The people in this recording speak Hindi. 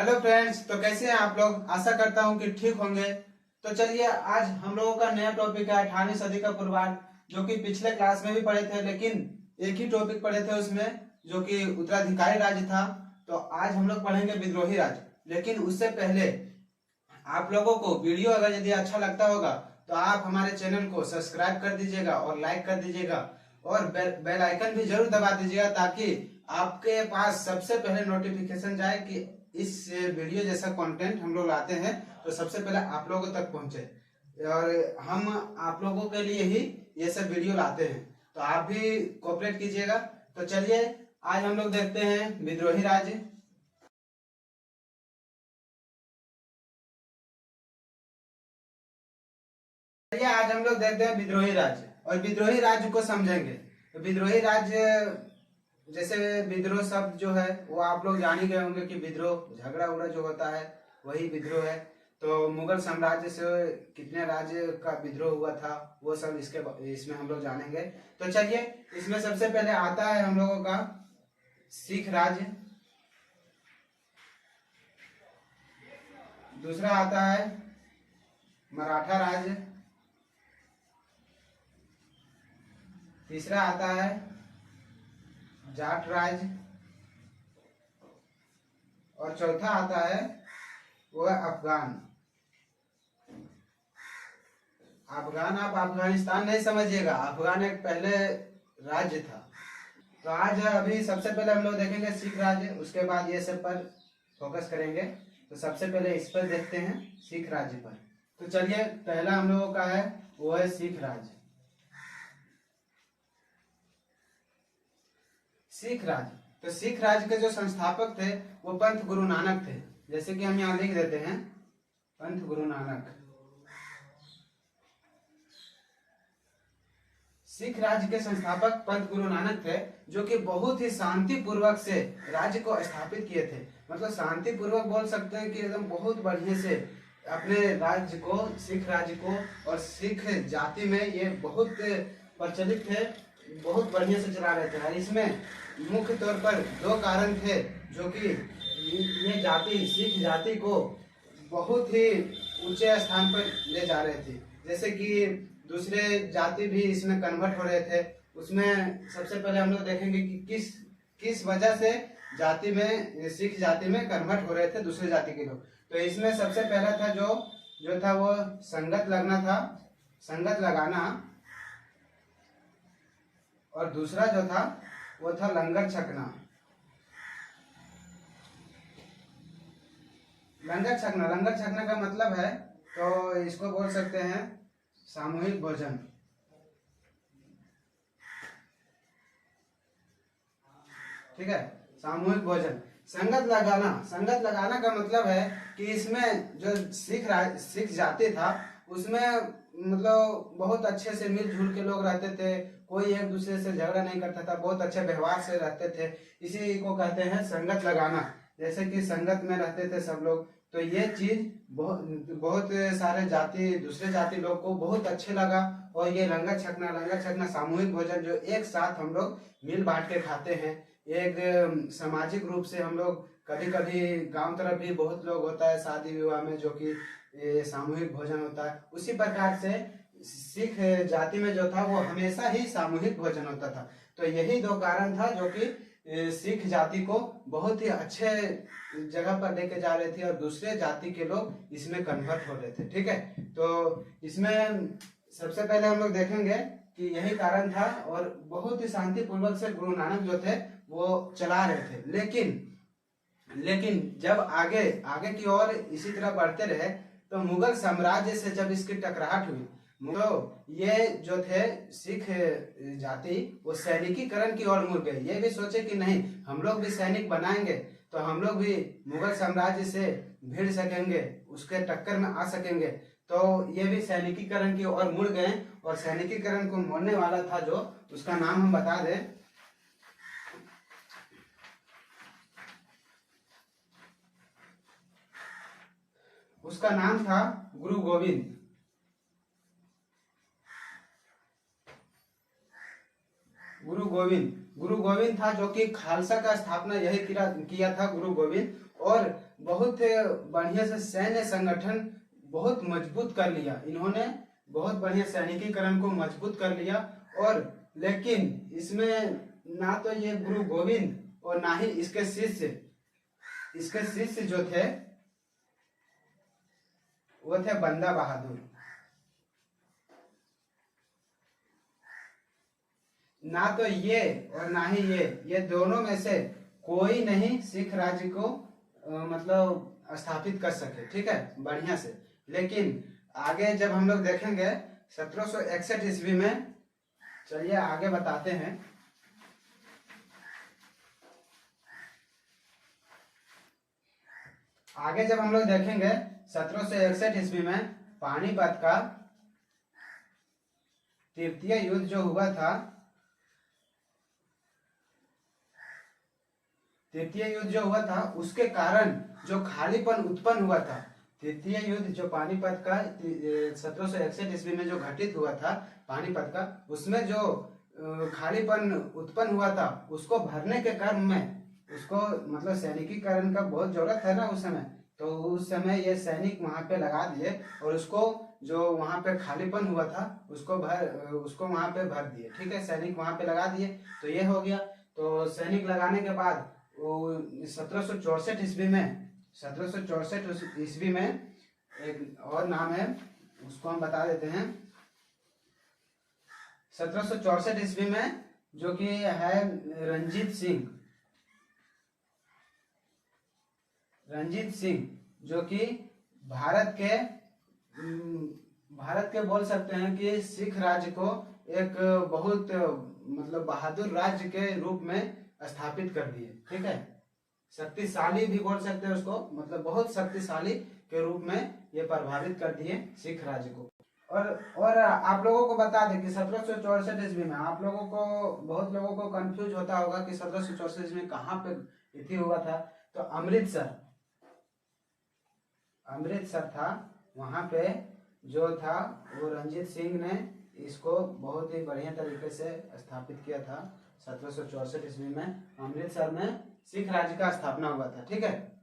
हेलो फ्रेंड्स, तो कैसे हैं आप लोग। आशा करता हूं कि ठीक होंगे। तो चलिए, आज हम लोगों का नया टॉपिक है 18वीं सदी का पूर्वार्ध, जो कि पिछले क्लास में भी पढ़े थे, लेकिन एक ही टॉपिक पढ़े थे उसमें, जो कि उत्तराधिकारी राज्य था। तो आज हम लोग पढ़ेंगे विद्रोही राज्य। लेकिन उससे पहले आप लोगों को वीडियो अगर यदि अच्छा लगता होगा तो आप हमारे चैनल को सब्सक्राइब कर दीजिएगा और लाइक कर दीजिएगा और बेल आइकन भी जरूर दबा दीजिएगा, ताकि आपके पास सबसे पहले नोटिफिकेशन जाए कि इस वीडियो जैसा कंटेंट हम लोग लाते हैं तो सबसे पहले आप लोगों तक पहुंचे। और हम आप लोगों के लिए ही ये सब वीडियो लाते हैं, तो आप भी कोऑपरेट कीजिएगा। तो चलिए, आज हम लोग देखते हैं विद्रोही राज्य। चलिए, आज हम लोग देखते हैं विद्रोही राज्य और विद्रोही राज्य को समझेंगे। तो विद्रोही राज्य, जैसे विद्रोह शब्द जो है वो आप लोग जान ही गए होंगे कि विद्रोह झगड़ा उगड़ा जो होता है वही विद्रोह है। तो मुगल साम्राज्य से कितने राज्य का विद्रोह हुआ था वो सब इसमें हम लोग जानेंगे। तो चलिए, इसमें सबसे पहले आता है हम लोगों का सिख राज्य, दूसरा आता है मराठा राज्य, तीसरा आता है जाट राज्य और चौथा आता है वो है अफगान। अफगान आप अफगानिस्तान नहीं समझिएगा, अफगान एक पहले राज्य था। तो आज अभी सबसे पहले हम लोग देखेंगे सिख राज्य, उसके बाद ये सब पर फोकस करेंगे। तो सबसे पहले इस पर देखते हैं, सिख राज्य पर। तो चलिए, पहला हम लोगों का है वो है सिख राज्य। सिख राज्य, तो सिख राज्य के जो संस्थापक थे वो पंथ गुरु नानक थे। जैसे कि हम यहाँ लिख देते हैं, पंथ गुरु नानक। सिख राज्य के संस्थापक पंथ गुरु नानक थे, जो कि बहुत ही शांति पूर्वक से राज्य को स्थापित किए थे। मतलब शांति पूर्वक बोल सकते हैं कि एकदम बहुत बढ़िया से अपने राज्य को, सिख राज्य को, और सिख जाति में ये बहुत प्रचलित थे, बहुत बढ़िया से चला रहे थे। और इसमें मुख्य तौर पर दो कारण थे जो कि ये जाति, सिख जाति को बहुत ही ऊंचे स्थान पर ले जा रहे थे। जैसे कि दूसरे जाति भी इसमें कन्वर्ट हो रहे थे। उसमें सबसे पहले हम लोग देखेंगे कि किस किस वजह से जाति में, सिख जाति में कन्वर्ट हो रहे थे दूसरे जाति के लोग। तो इसमें सबसे पहला था जो था वो संगत लगना था, संगत लगाना। और दूसरा जो था वो था लंगर छकना। लंगर छकना, लंगर छकना का मतलब है, तो इसको बोल सकते हैं सामूहिक भोजन। ठीक है, सामूहिक भोजन। संगत लगाना, संगत लगाना का मतलब है कि इसमें जो सिख जाति था उसमें मतलब बहुत अच्छे से मिलजुल के लोग रहते थे, कोई एक दूसरे से झगड़ा नहीं करता था, बहुत अच्छे व्यवहार से रहते थे। इसी को कहते हैं संगत लगाना। जैसे कि संगत में रहते थे सब लोग, तो ये चीज बहुत सारे जाति, दूसरे जाति लोग को बहुत अच्छे लगा। और ये लंगर छकना सामूहिक भोजन जो एक साथ हम लोग मिल बांट के खाते हैं, एक सामाजिक रूप से हम लोग, कभी कभी गांव तरफ भी बहुत लोग होता है शादी विवाह में जो कि सामूहिक भोजन होता है, उसी प्रकार से सिख जाति में जो था वो हमेशा ही सामूहिक भोजन होता था। तो यही दो कारण था जो कि सिख जाति को बहुत ही अच्छे जगह पर लेके जा रहे थे और दूसरे जाति के लोग इसमें कन्वर्ट हो रहे थे। ठीक है, तो इसमें सबसे पहले हम लोग देखेंगे कि यही कारण था और बहुत ही शांति पूर्वक से गुरु नानक जो थे वो चला रहे थे। लेकिन जब आगे की ओर इसी तरह बढ़ते रहे तो मुगल साम्राज्य से जब इसकी टकराहट हुई, तो ये जो थे सिख जाति वो सैनिकीकरण की ओर मुड़ गए। ये भी सोचे कि नहीं, हम लोग भी सैनिक बनाएंगे तो हम लोग भी मुगल साम्राज्य से भिड़ सकेंगे, उसके टक्कर में आ सकेंगे। तो ये भी सैनिकीकरण की ओर मुड़ गए। और सैनिकीकरण को मोड़ने वाला था जो, उसका नाम हम बता दें, उसका नाम था गुरु गोविंद। गुरु गोविंद था, जो कि खालसा का स्थापना यही किया था गुरु गोविंद। और बहुत बढ़िया से सैन्य संगठन बहुत मजबूत कर लिया इन्होंने, बहुत बढ़िया सैनिकीकरण को मजबूत कर लिया। और लेकिन इसमें ना तो ये गुरु गोविंद और ना ही इसके शिष्य जो थे वो थे बंदा बहादुर। ना तो ये और ना ही ये दोनों में से कोई नहीं सिख राज्य को मतलब स्थापित कर सके, ठीक है, बढ़िया से। लेकिन आगे जब हम लोग देखेंगे 1761 ईस्वी में, चलिए आगे बताते हैं। आगे जब हम लोग देखेंगे 1761 ईस्वी में पानीपत का तृतीय युद्ध जो हुआ था, उसके कारण जो खालीपन उत्पन्न हुआ था, तृतीय युद्ध जो पानीपत का 1761 ईस्वी में जो घटित हुआ था पानीपत का, उसमें जो खालीपन उत्पन्न हुआ था उसको भरने के क्रम में उसको मतलब सैनिकीकरण का बहुत जरूरत है ना उस समय, तो उस समय ये सैनिक वहां पे लगा दिए और उसको जो वहां पे खालीपन हुआ था उसको वहां पे भर दिए, ठीक है, सैनिक वहां पे लगा दिए। तो ये हो गया। तो सैनिक लगाने के बाद 1764 ईस्वी में एक और नाम है, उसको हम बता देते हैं। 1764 ईस्वी में जो कि है रंजीत सिंह जो कि भारत के बोल सकते हैं कि सिख राज्य को एक बहुत मतलब बहादुर राज्य के रूप में स्थापित कर दिए, ठीक है, शक्तिशाली भी बोल सकते हैं उसको, मतलब बहुत शक्तिशाली के रूप में ये प्रभावित कर दिए सिख राज्य को। और आप लोगों को बता दें कि 1764 ईस्वी में आप लोगों को बहुत लोगों को कंफ्यूज होता होगा कि 1764 ईस्वी में कहाँ पे इति हुआ था। तो अमृतसर था, वहां पे जो था वो रंजीत सिंह ने इसको बहुत ही बढ़िया तरीके से स्थापित किया था। 1764 ईस्वी में अमृतसर में सिख राज्य का स्थापना हुआ था, ठीक है।